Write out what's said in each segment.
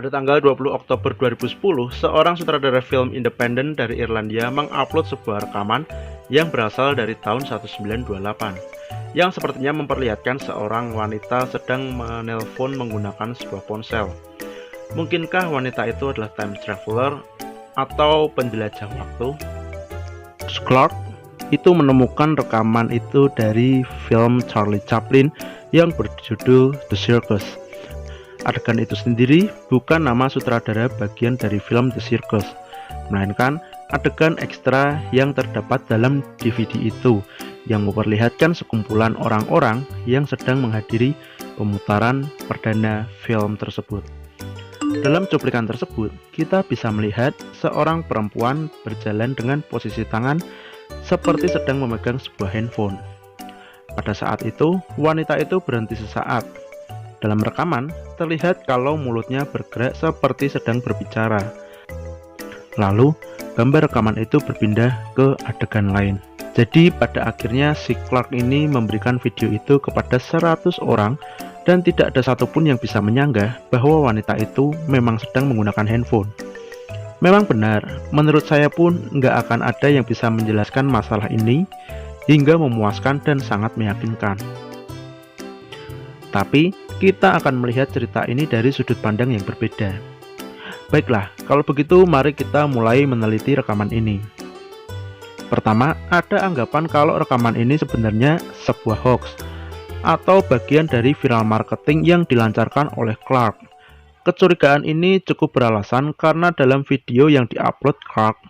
Pada tanggal 20 Oktober 2010, seorang sutradara film independen dari Irlandia mengupload sebuah rekaman yang berasal dari tahun 1928, yang sepertinya memperlihatkan seorang wanita sedang menelpon menggunakan sebuah ponsel. Mungkinkah wanita itu adalah time traveler atau penjelajah waktu? Clark itu menemukan rekaman itu dari film Charlie Chaplin yang berjudul The Circus. Adegan itu sendiri bukan nama sutradara bagian dari film The Circus, melainkan adegan ekstra yang terdapat dalam DVD itu yang memperlihatkan sekumpulan orang-orang yang sedang menghadiri pemutaran perdana film tersebut. Dalam cuplikan tersebut, kita bisa melihat seorang perempuan berjalan dengan posisi tangan seperti sedang memegang sebuah handphone. Pada saat itu, wanita itu berhenti sesaat. Dalam rekaman, terlihat kalau mulutnya bergerak seperti sedang berbicara. Lalu, gambar rekaman itu berpindah ke adegan lain. Jadi, pada akhirnya si Clark ini memberikan video itu kepada 100 orang dan tidak ada satupun yang bisa menyanggah bahwa wanita itu memang sedang menggunakan handphone. Memang benar, menurut saya pun nggak akan ada yang bisa menjelaskan masalah ini hingga memuaskan dan sangat meyakinkan. Tapi, kita akan melihat cerita ini dari sudut pandang yang berbeda. Baiklah, kalau begitu mari kita mulai meneliti rekaman ini. Pertama, ada anggapan kalau rekaman ini sebenarnya sebuah hoax atau bagian dari viral marketing yang dilancarkan oleh Clark. Kecurigaan ini cukup beralasan karena dalam video yang diupload Clark,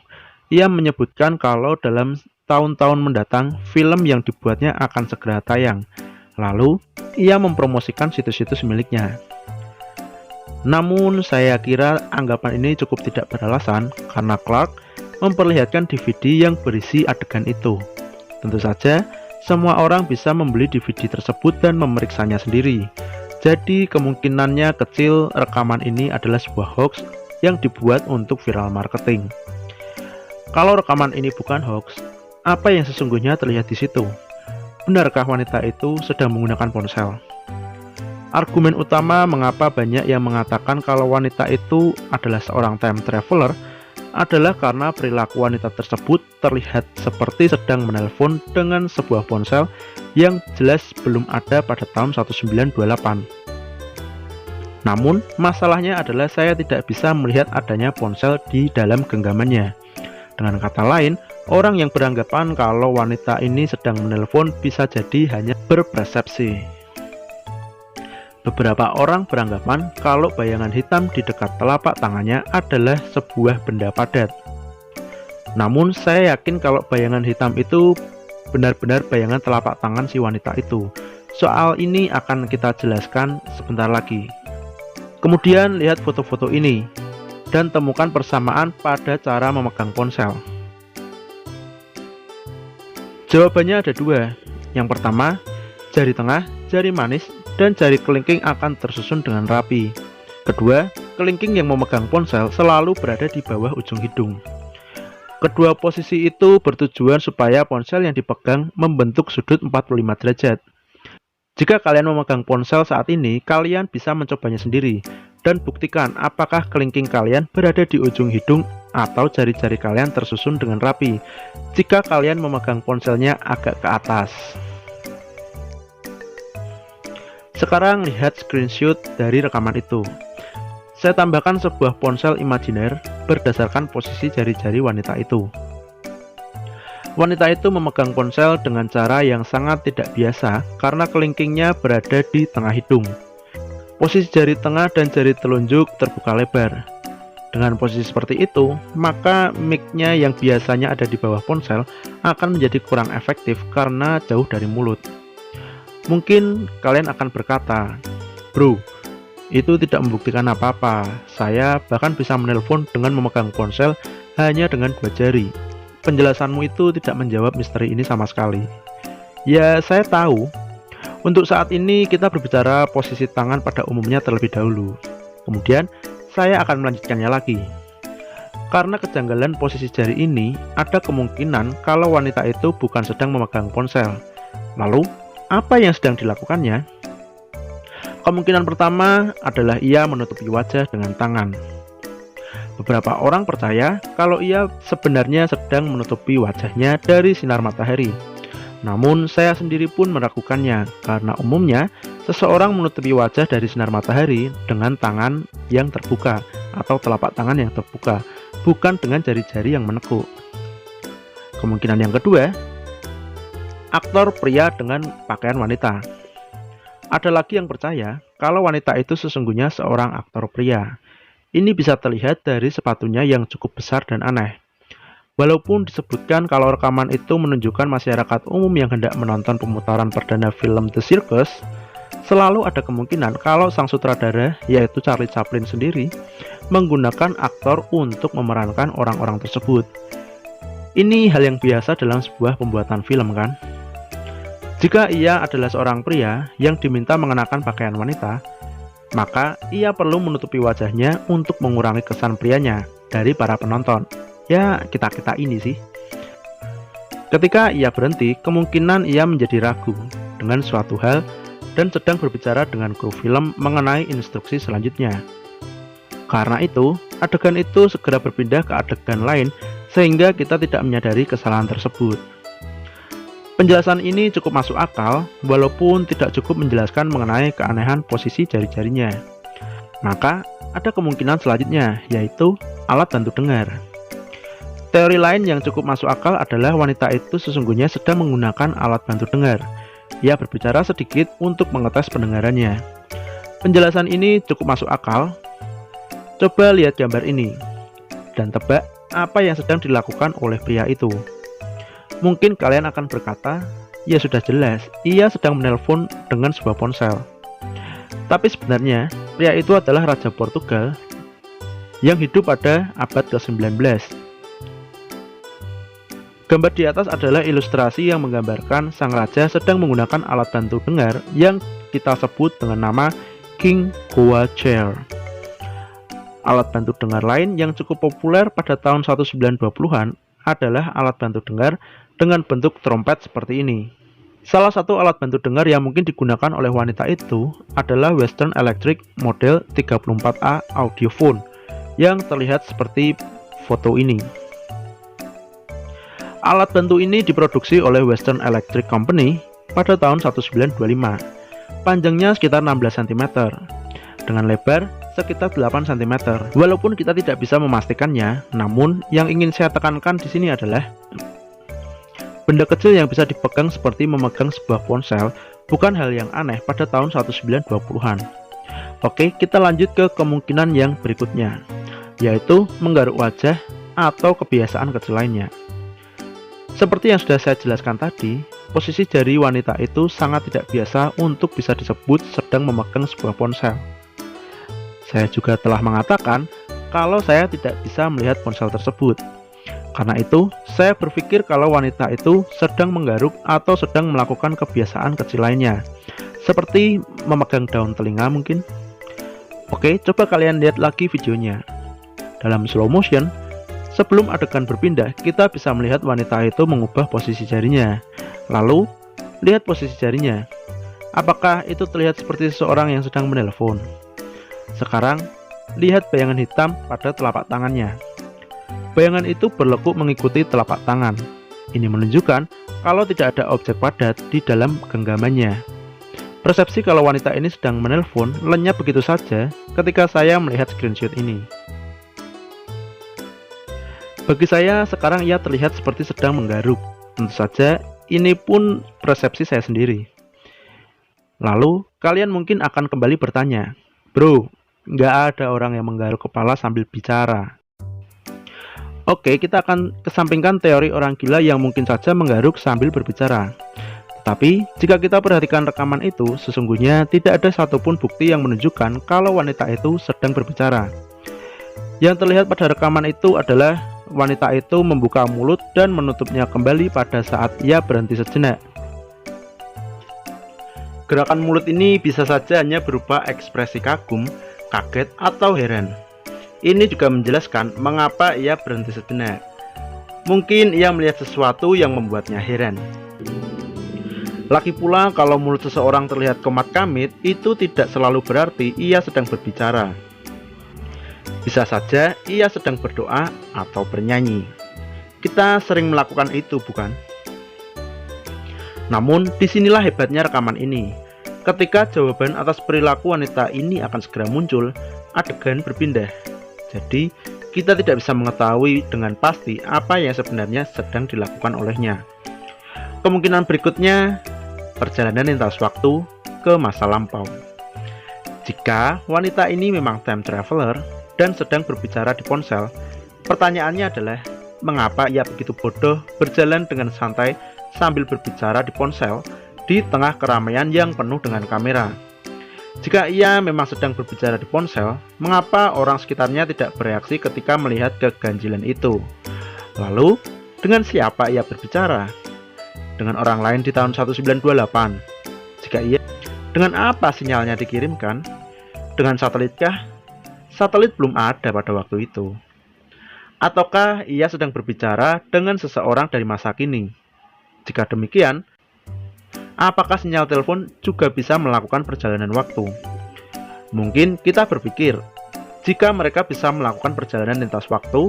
ia menyebutkan kalau dalam tahun-tahun mendatang film yang dibuatnya akan segera tayang. Lalu, ia mempromosikan situs-situs miliknya. Namun, saya kira anggapan ini cukup tidak beralasan karena Clark memperlihatkan DVD yang berisi adegan itu. Tentu saja, semua orang bisa membeli DVD tersebut dan memeriksanya sendiri. Jadi, kemungkinannya kecil rekaman ini adalah sebuah hoax yang dibuat untuk viral marketing. Kalau rekaman ini bukan hoax, apa yang sesungguhnya terlihat di situ? Benarkah wanita itu sedang menggunakan ponsel? Argumen utama mengapa banyak yang mengatakan kalau wanita itu adalah seorang time traveler adalah karena perilaku wanita tersebut terlihat seperti sedang menelpon dengan sebuah ponsel yang jelas belum ada pada tahun 1928. Namun, masalahnya adalah saya tidak bisa melihat adanya ponsel di dalam genggamannya. Dengan kata lain, orang yang beranggapan kalau wanita ini sedang menelpon bisa jadi hanya berpersepsi. Beberapa orang beranggapan kalau bayangan hitam di dekat telapak tangannya adalah sebuah benda padat. Namun saya yakin kalau bayangan hitam itu benar-benar bayangan telapak tangan si wanita itu. Soal ini akan kita jelaskan sebentar lagi. Kemudian lihat foto-foto ini dan temukan persamaan pada cara memegang ponsel. Jawabannya ada dua. Yang pertama, jari tengah, jari manis, dan jari kelingking akan tersusun dengan rapi. Kedua, kelingking yang memegang ponsel selalu berada di bawah ujung hidung. Kedua posisi itu bertujuan supaya ponsel yang dipegang membentuk sudut 45 derajat. Jika kalian memegang ponsel saat ini, kalian bisa mencobanya sendiri dan buktikan apakah kelingking kalian berada di ujung hidung atau jari-jari kalian tersusun dengan rapi jika kalian memegang ponselnya agak ke atas. Sekarang lihat screenshot dari rekaman itu. Saya tambahkan sebuah ponsel imajiner berdasarkan posisi jari-jari wanita itu. Wanita itu memegang ponsel dengan cara yang sangat tidak biasa karena kelingkingnya berada di tengah hidung. Posisi jari tengah dan jari telunjuk terbuka lebar. Dengan posisi seperti itu, maka mic-nya yang biasanya ada di bawah ponsel akan menjadi kurang efektif karena jauh dari mulut. Mungkin kalian akan berkata, "Bro, itu tidak membuktikan apa-apa. Saya bahkan bisa menelpon dengan memegang ponsel hanya dengan 2 jari. Penjelasanmu itu tidak menjawab misteri ini sama sekali." Ya, saya tahu. Untuk saat ini kita berbicara posisi tangan pada umumnya terlebih dahulu. Kemudian, saya akan melanjutkannya lagi. Karena kejanggalan posisi jari ini, ada kemungkinan kalau wanita itu bukan sedang memegang ponsel. Lalu, apa yang sedang dilakukannya? Kemungkinan pertama adalah ia menutupi wajah dengan tangan. Beberapa orang percaya kalau ia sebenarnya sedang menutupi wajahnya dari sinar matahari. Namun saya sendiri pun meragukannya, karena umumnya seseorang menutupi wajah dari sinar matahari dengan tangan yang terbuka atau telapak tangan yang terbuka, bukan dengan jari-jari yang menekuk. Kemungkinan yang kedua, aktor pria dengan pakaian wanita. Ada lagi yang percaya kalau wanita itu sesungguhnya seorang aktor pria. Ini bisa terlihat dari sepatunya yang cukup besar dan aneh. Walaupun disebutkan kalau rekaman itu menunjukkan masyarakat umum yang hendak menonton pemutaran perdana film The Circus, selalu ada kemungkinan kalau sang sutradara, yaitu Charlie Chaplin sendiri, menggunakan aktor untuk memerankan orang-orang tersebut. Ini hal yang biasa dalam sebuah pembuatan film, kan? Jika ia adalah seorang pria yang diminta mengenakan pakaian wanita, maka ia perlu menutupi wajahnya untuk mengurangi kesan prianya dari para penonton. Ya, kita-kita ini sih. Ketika ia berhenti, kemungkinan ia menjadi ragu dengan suatu hal dan sedang berbicara dengan kru film mengenai instruksi selanjutnya. Karena itu, adegan itu segera berpindah ke adegan lain sehingga kita tidak menyadari kesalahan tersebut. Penjelasan ini cukup masuk akal, walaupun tidak cukup menjelaskan mengenai keanehan posisi jari-jarinya. Maka, ada kemungkinan selanjutnya, yaitu alat bantu dengar. Teori lain yang cukup masuk akal adalah wanita itu sesungguhnya sedang menggunakan alat bantu dengar. Ia berbicara sedikit untuk mengetes pendengarannya. Penjelasan ini cukup masuk akal. Coba lihat gambar ini dan tebak apa yang sedang dilakukan oleh pria itu. Mungkin kalian akan berkata, ya sudah jelas, ia sedang menelpon dengan sebuah ponsel. Tapi sebenarnya, pria itu adalah Raja Portugal yang hidup pada abad ke-19. Gambar di atas adalah ilustrasi yang menggambarkan sang raja sedang menggunakan alat bantu dengar yang kita sebut dengan nama King Goa Chair. Alat bantu dengar lain yang cukup populer pada tahun 1920-an adalah alat bantu dengar dengan bentuk trompet seperti ini. Salah satu alat bantu dengar yang mungkin digunakan oleh wanita itu adalah Western Electric model 34A Audiophone yang terlihat seperti foto ini. Alat bantu ini diproduksi oleh Western Electric Company pada tahun 1925. Panjangnya sekitar 16 cm, dengan lebar sekitar 8 cm. Walaupun kita tidak bisa memastikannya, namun yang ingin saya tekankan di sini adalah benda kecil yang bisa dipegang seperti memegang sebuah ponsel bukan hal yang aneh pada tahun 1920-an. Oke, kita lanjut ke kemungkinan yang berikutnya, yaitu menggaruk wajah atau kebiasaan kecil lainnya. Seperti yang sudah saya jelaskan tadi, posisi jari wanita itu sangat tidak biasa untuk bisa disebut sedang memegang sebuah ponsel. Saya juga telah mengatakan kalau saya tidak bisa melihat ponsel tersebut. Karena itu, saya berpikir kalau wanita itu sedang menggaruk atau sedang melakukan kebiasaan kecil lainnya, seperti memegang daun telinga mungkin. Oke, coba kalian lihat lagi videonya. Dalam slow motion, sebelum adegan berpindah, kita bisa melihat wanita itu mengubah posisi jarinya. Lalu, lihat posisi jarinya. Apakah itu terlihat seperti seseorang yang sedang menelpon? Sekarang, lihat bayangan hitam pada telapak tangannya. Bayangan itu berlekuk mengikuti telapak tangan. Ini menunjukkan kalau tidak ada objek padat di dalam genggamannya. Persepsi kalau wanita ini sedang menelpon lenyap begitu saja ketika saya melihat screenshot ini. Bagi saya, sekarang ia terlihat seperti sedang menggaruk. Tentu saja, ini pun persepsi saya sendiri. Lalu, kalian mungkin akan kembali bertanya, bro, nggak ada orang yang menggaruk kepala sambil bicara. Oke, kita akan kesampingkan teori orang gila yang mungkin saja menggaruk sambil berbicara. Tapi, jika kita perhatikan rekaman itu, sesungguhnya tidak ada satupun bukti yang menunjukkan kalau wanita itu sedang berbicara. Yang terlihat pada rekaman itu adalah wanita itu membuka mulut dan menutupnya kembali pada saat ia berhenti sejenak. Gerakan mulut ini bisa saja hanya berupa ekspresi kagum, kaget, atau heran. Ini juga menjelaskan mengapa ia berhenti sejenak. Mungkin ia melihat sesuatu yang membuatnya heran. Lagi pula, kalau mulut seseorang terlihat komat-kamit, itu tidak selalu berarti ia sedang berbicara. Bisa saja ia sedang berdoa atau bernyanyi. Kita sering melakukan itu, bukan? Namun, disinilah hebatnya rekaman ini. Ketika jawaban atas perilaku wanita ini akan segera muncul, adegan berpindah. Jadi, kita tidak bisa mengetahui dengan pasti apa yang sebenarnya sedang dilakukan olehnya. Kemungkinan berikutnya, perjalanan lintas waktu ke masa lampau. Jika wanita ini memang time traveler dan sedang berbicara di ponsel, pertanyaannya adalah, mengapa ia begitu bodoh berjalan dengan santai sambil berbicara di ponsel di tengah keramaian yang penuh dengan kamera? Jika ia memang sedang berbicara di ponsel, mengapa orang sekitarnya tidak bereaksi ketika melihat keganjilan itu? Lalu, dengan siapa ia berbicara? Dengan orang lain di tahun 1928? Jika iya, dengan apa sinyalnya dikirimkan? Dengan satelitkah? Satelit belum ada pada waktu itu. Ataukah ia sedang berbicara dengan seseorang dari masa kini? Jika demikian, apakah sinyal telepon juga bisa melakukan perjalanan waktu? Mungkin kita berpikir, jika mereka bisa melakukan perjalanan lintas waktu,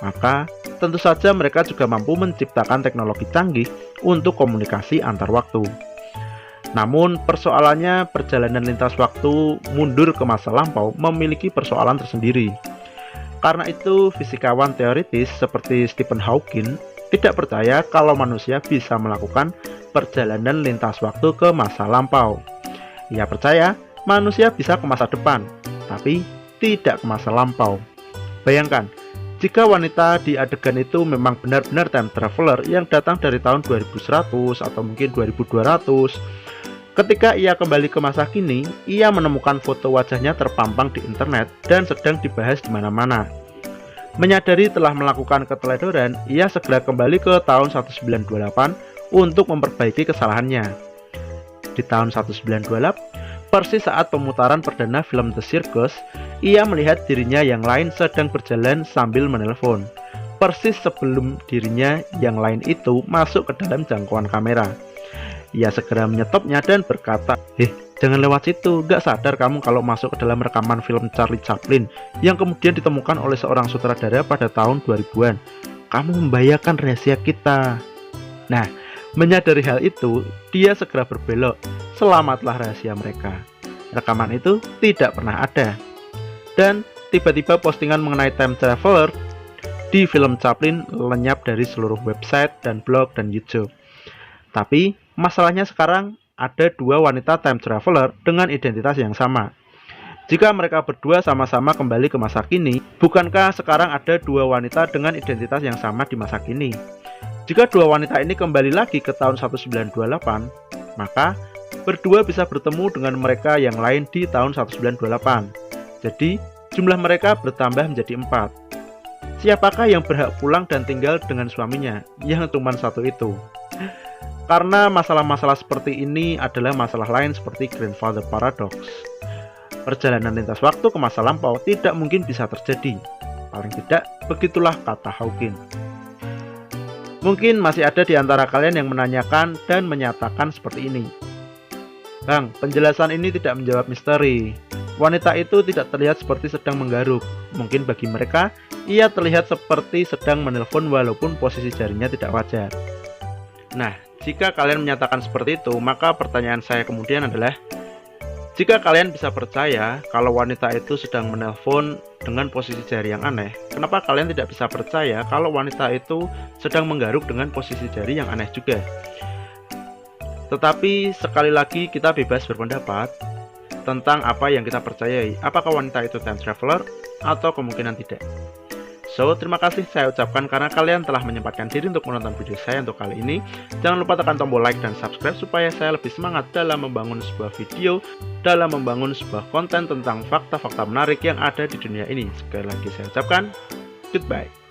maka tentu saja mereka juga mampu menciptakan teknologi canggih untuk komunikasi antar waktu. Namun, persoalannya perjalanan lintas waktu mundur ke masa lampau memiliki persoalan tersendiri. Karena itu, fisikawan teoritis seperti Stephen Hawking tidak percaya kalau manusia bisa melakukan perjalanan lintas waktu ke masa lampau. Ia percaya manusia bisa ke masa depan, tapi tidak ke masa lampau. Bayangkan, jika wanita di adegan itu memang benar-benar time traveler yang datang dari tahun 2100 atau mungkin 2200, ketika ia kembali ke masa kini, ia menemukan foto wajahnya terpampang di internet dan sedang dibahas di mana-mana. Menyadari telah melakukan keteledoran, ia segera kembali ke tahun 1928 untuk memperbaiki kesalahannya. Di tahun 1928, persis saat pemutaran perdana film The Circus, ia melihat dirinya yang lain sedang berjalan sambil menelpon. Persis sebelum dirinya yang lain itu masuk ke dalam jangkauan kamera. Ia segera menyetopnya dan berkata, jangan lewat situ, gak sadar kamu kalau masuk ke dalam rekaman film Charlie Chaplin yang kemudian ditemukan oleh seorang sutradara pada tahun 2000-an. Kamu membahayakan rahasia kita. Nah, menyadari hal itu, dia segera berbelok. Selamatlah rahasia mereka. Rekaman itu tidak pernah ada. Dan tiba-tiba postingan mengenai time traveler di film Chaplin lenyap dari seluruh website dan blog dan YouTube. Tapi masalahnya sekarang ada dua wanita time traveler dengan identitas yang sama. Jika mereka berdua sama-sama kembali ke masa kini, bukankah sekarang ada dua wanita dengan identitas yang sama di masa kini? Jika dua wanita ini kembali lagi ke tahun 1928, maka berdua bisa bertemu dengan mereka yang lain di tahun 1928. Jadi, jumlah mereka bertambah menjadi 4. Siapakah yang berhak pulang dan tinggal dengan suaminya yang cuma satu itu? Karena masalah-masalah seperti ini adalah masalah lain seperti grandfather paradox. Perjalanan lintas waktu ke masa lampau tidak mungkin bisa terjadi. Paling tidak, begitulah kata Hawking. Mungkin masih ada di antara kalian yang menanyakan dan menyatakan seperti ini. Bang, penjelasan ini tidak menjawab misteri. Wanita itu tidak terlihat seperti sedang menggaruk. Mungkin bagi mereka, ia terlihat seperti sedang menelpon walaupun posisi jarinya tidak wajar. Nah, jika kalian menyatakan seperti itu, maka pertanyaan saya kemudian adalah, jika kalian bisa percaya kalau wanita itu sedang menelpon dengan posisi jari yang aneh, kenapa kalian tidak bisa percaya kalau wanita itu sedang menggaruk dengan posisi jari yang aneh juga? Tetapi sekali lagi kita bebas berpendapat tentang apa yang kita percayai, apakah wanita itu time traveler atau kemungkinan tidak. So, terima kasih saya ucapkan karena kalian telah menyempatkan diri untuk menonton video saya untuk kali ini. Jangan lupa tekan tombol like dan subscribe supaya saya lebih semangat dalam membangun sebuah video, dalam membangun sebuah konten tentang fakta-fakta menarik yang ada di dunia ini. Sekali lagi saya ucapkan, goodbye.